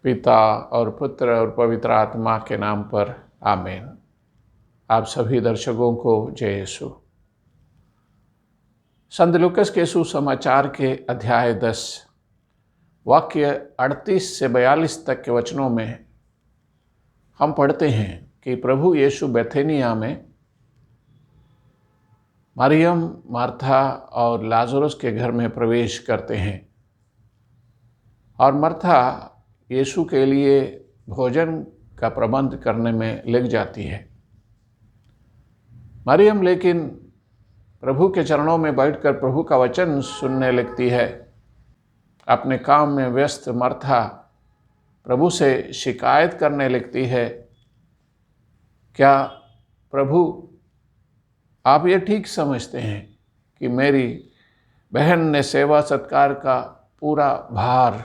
पिता और पुत्र और पवित्र आत्मा के नाम पर आमीन। आप सभी दर्शकों को जय यीशु। संत लूकास के सुसमाचार के अध्याय 10 वाक्य 38 से 42 तक के वचनों में हम पढ़ते हैं कि प्रभु यीशु बेथेनिया में मरियम, मार्था और लाजरस के घर में प्रवेश करते हैं और मार्था यीशु के लिए भोजन का प्रबंध करने में लग जाती है। मरियम लेकिन प्रभु के चरणों में बैठकर प्रभु का वचन सुनने लगती है। अपने काम में व्यस्त मार्था प्रभु से शिकायत करने लगती है, क्या प्रभु आप ये ठीक समझते हैं कि मेरी बहन ने सेवा सत्कार का पूरा भार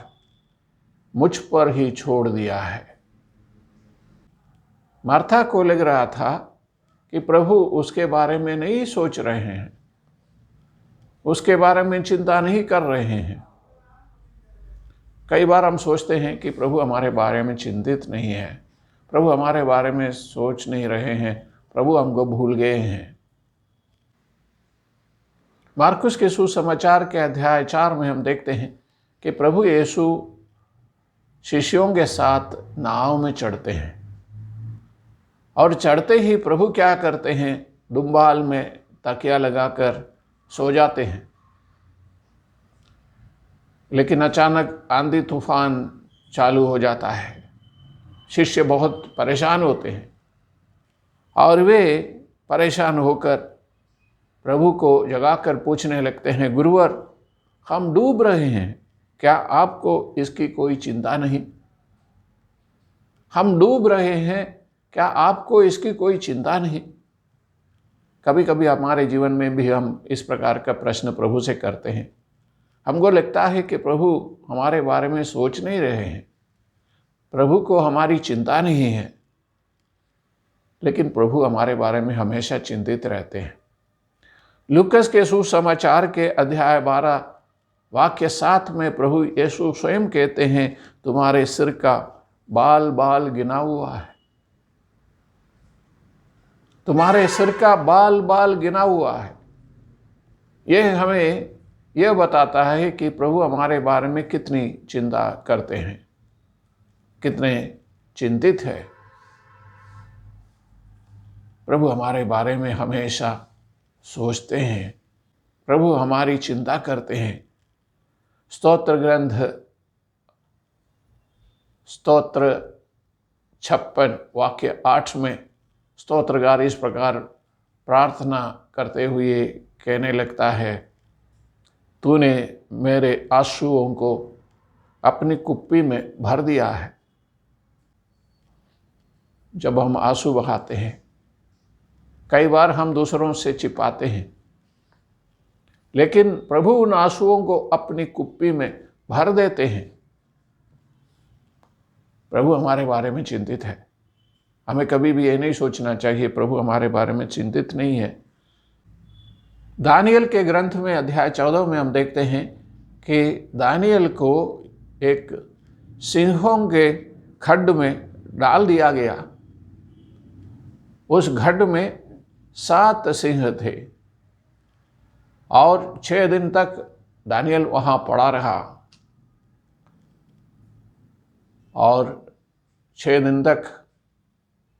मुझ पर ही छोड़ दिया है। मार्था को लग रहा था कि प्रभु उसके बारे में नहीं सोच रहे हैं, उसके बारे में चिंता नहीं कर रहे हैं। कई बार हम सोचते हैं कि प्रभु हमारे बारे में चिंतित नहीं है, प्रभु हमारे बारे में सोच नहीं रहे हैं, प्रभु हमको भूल गए हैं। मार्कुस के सुसमाचार के अध्याय 4 में हम देखते हैं कि प्रभु यीशु शिष्यों के साथ नाव में चढ़ते हैं और चढ़ते ही प्रभु क्या करते हैं, डुम्बाल में तकिया लगाकर सो जाते हैं। लेकिन अचानक आंधी तूफान चालू हो जाता है। शिष्य बहुत परेशान होते हैं और वे परेशान होकर प्रभु को जगाकर पूछने लगते हैं, गुरुवर हम डूब रहे हैं, क्या आपको इसकी कोई चिंता नहीं? हम डूब रहे हैं, क्या आपको इसकी कोई चिंता नहीं? कभी कभी हमारे जीवन में भी हम इस प्रकार का प्रश्न प्रभु से करते हैं। हमको लगता है कि प्रभु हमारे बारे में सोच नहीं रहे हैं, प्रभु को हमारी चिंता नहीं है। लेकिन प्रभु हमारे बारे में हमेशा चिंतित रहते हैं। लूकास के सुसमाचार के अध्याय 12 वाक्य 7 में प्रभु यीशु स्वयं कहते हैं, तुम्हारे सिर का बाल बाल गिना हुआ है। तुम्हारे सिर का बाल बाल गिना हुआ है। यह हमें यह बताता है कि प्रभु हमारे बारे में कितनी चिंता करते हैं, कितने चिंतित है। प्रभु हमारे बारे में हमेशा सोचते हैं, प्रभु हमारी चिंता करते हैं। स्तोत्र ग्रंथ स्तोत्र 56 वाक्य 8 में स्तोत्रगार इस प्रकार प्रार्थना करते हुए कहने लगता है, तूने मेरे आंसुओं को अपनी कुप्पी में भर दिया है। जब हम आंसू बहाते हैं, कई बार हम दूसरों से छिपाते हैं, लेकिन प्रभु उन आंसुओं को अपनी कुप्पी में भर देते हैं। प्रभु हमारे बारे में चिंतित है। हमें कभी भी ये नहीं सोचना चाहिए प्रभु हमारे बारे में चिंतित नहीं है। दानियल के ग्रंथ में अध्याय 14 में हम देखते हैं कि दानियल को एक सिंहों के खड्ड में डाल दिया गया। उस खड्ड में 7 सिंह थे और 6 दिन तक दानियल वहाँ पड़ा रहा और 6 दिन तक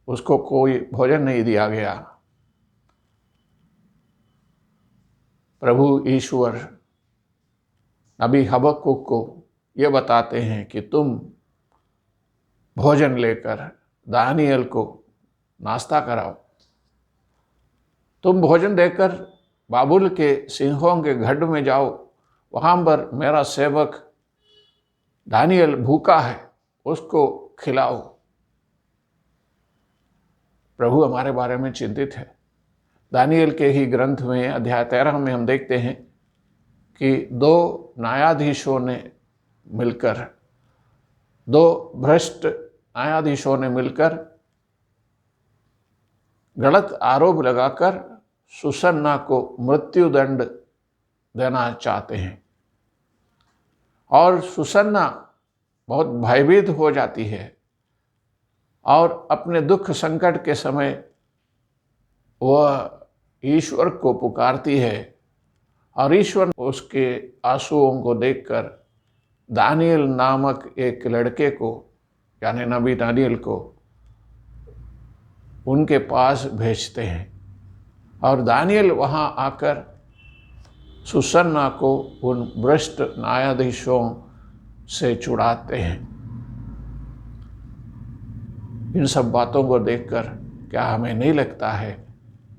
उसको कोई भोजन नहीं दिया गया। प्रभु ईश्वर नबी हबक्कुक को ये बताते हैं कि तुम भोजन लेकर दानियल को नाश्ता कराओ। तुम भोजन देकर बाबुल के सिंहों के गड्ढ में जाओ, वहाँ पर मेरा सेवक दानियल भूखा है, उसको खिलाओ। प्रभु हमारे बारे में चिंतित है। दानियल के ही ग्रंथ में अध्याय 13 में हम देखते हैं कि 2 न्यायाधीशों ने मिलकर, 2 भ्रष्ट न्यायाधीशों ने मिलकर गलत आरोप लगाकर सुसन्ना को मृत्युदंड देना चाहते हैं और सुसन्ना बहुत भयभीत हो जाती है और अपने दुख संकट के समय वह ईश्वर को पुकारती है और ईश्वर उसके आंसुओं को देखकर दानियल नामक एक लड़के को, यानी नबी दानियल को, उनके पास भेजते हैं और दानियल वहाँ आकर सुसन्ना को उन भ्रष्ट न्यायाधीशों से छुड़ाते हैं। इन सब बातों को देखकर क्या हमें नहीं लगता है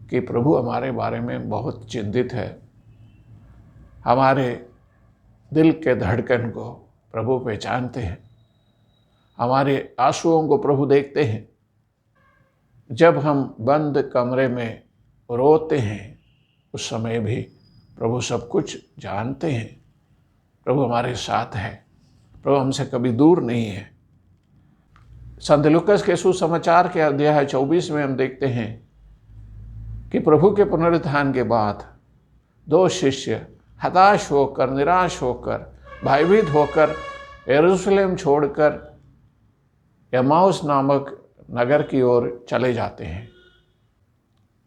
कि प्रभु हमारे बारे में बहुत चिंतित है? हमारे दिल के धड़कन को प्रभु पहचानते हैं, हमारे आंसुओं को प्रभु देखते हैं। जब हम बंद कमरे में रोते हैं उस समय भी प्रभु सब कुछ जानते हैं। प्रभु हमारे साथ है, प्रभु हमसे कभी दूर नहीं है। संत लूकास के सुसमाचार के अध्याय 24 में हम देखते हैं कि प्रभु के पुनरुत्थान के बाद 2 शिष्य हताश होकर, निराश होकर, भयभीत होकर यरूशलेम छोड़कर एमाउस नामक नगर की ओर चले जाते हैं।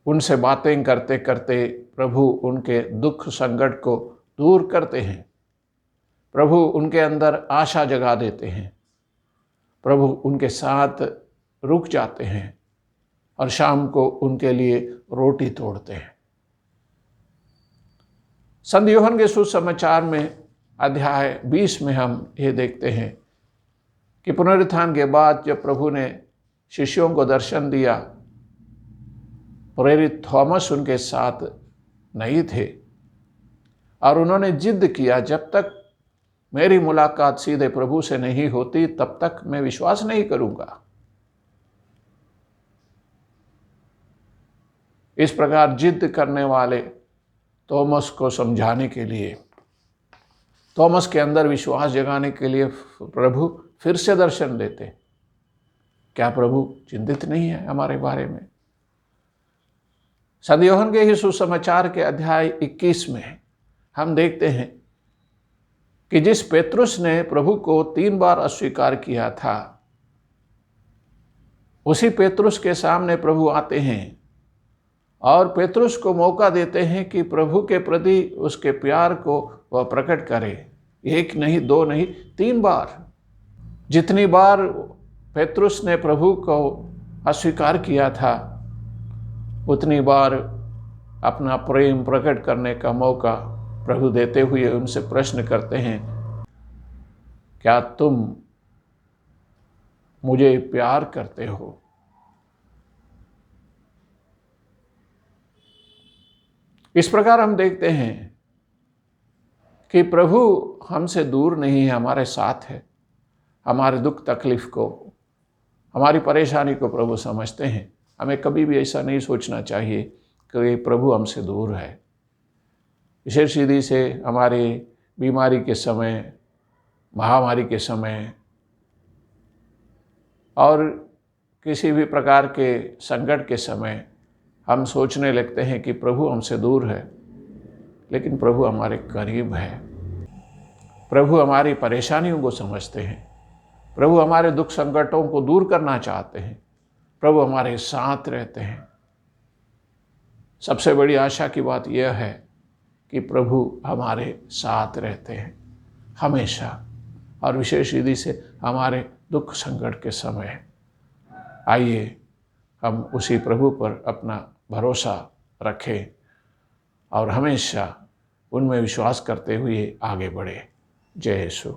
उनसे बातें करते करते प्रभु उनके दुख संकट को दूर करते हैं। प्रभु उनके अंदर आशा जगा देते हैं। प्रभु उनके साथ रुक जाते हैं और शाम को उनके लिए रोटी तोड़ते हैं। संत यूहन्ना के सुसमाचार में अध्याय 20 में हम ये देखते हैं कि पुनरुत्थान के बाद जब प्रभु ने शिष्यों को दर्शन दिया, प्रेरित थॉमस उनके साथ नहीं थे और उन्होंने जिद किया, जब तक मेरी मुलाकात सीधे प्रभु से नहीं होती तब तक मैं विश्वास नहीं करूंगा। इस प्रकार जिद करने वाले थॉमस को समझाने के लिए, थॉमस के अंदर विश्वास जगाने के लिए प्रभु फिर से दर्शन देते। क्या प्रभु चिंतित नहीं है हमारे बारे में? संत यूहन्ना के ही सुसमाचार के अध्याय 21 में हम देखते हैं कि जिस पेतरुस ने प्रभु को 3 बार अस्वीकार किया था, उसी पेतरुस के सामने प्रभु आते हैं और पेतरुस को मौका देते हैं कि प्रभु के प्रति उसके प्यार को वह प्रकट करे। 1 नहीं, 2 नहीं, 3 बार। जितनी बार पेतरुस ने प्रभु को अस्वीकार किया था, उतनी बार अपना प्रेम प्रकट करने का मौका प्रभु देते हुए उनसे प्रश्न करते हैं, क्या तुम मुझे प्यार करते हो? इस प्रकार हम देखते हैं कि प्रभु हमसे दूर नहीं है, हमारे साथ है। हमारे दुख तकलीफ को, हमारी परेशानी को प्रभु समझते हैं। हमें कभी भी ऐसा नहीं सोचना चाहिए कि प्रभु हमसे दूर है। विशेष विधि से हमारी बीमारी के समय, महामारी के समय और किसी भी प्रकार के संकट के समय हम सोचने लगते हैं कि प्रभु हमसे दूर है, लेकिन प्रभु हमारे करीब है। प्रभु हमारी परेशानियों को समझते हैं। प्रभु हमारे दुख संकटों को दूर करना चाहते हैं। प्रभु हमारे साथ रहते हैं। सबसे बड़ी आशा की बात यह है कि प्रभु हमारे साथ रहते हैं हमेशा, और विशेष विधि से हमारे दुख संकट के समय। आइए हम उसी प्रभु पर अपना भरोसा रखें और हमेशा उनमें विश्वास करते हुए आगे बढ़े। जय यीशु।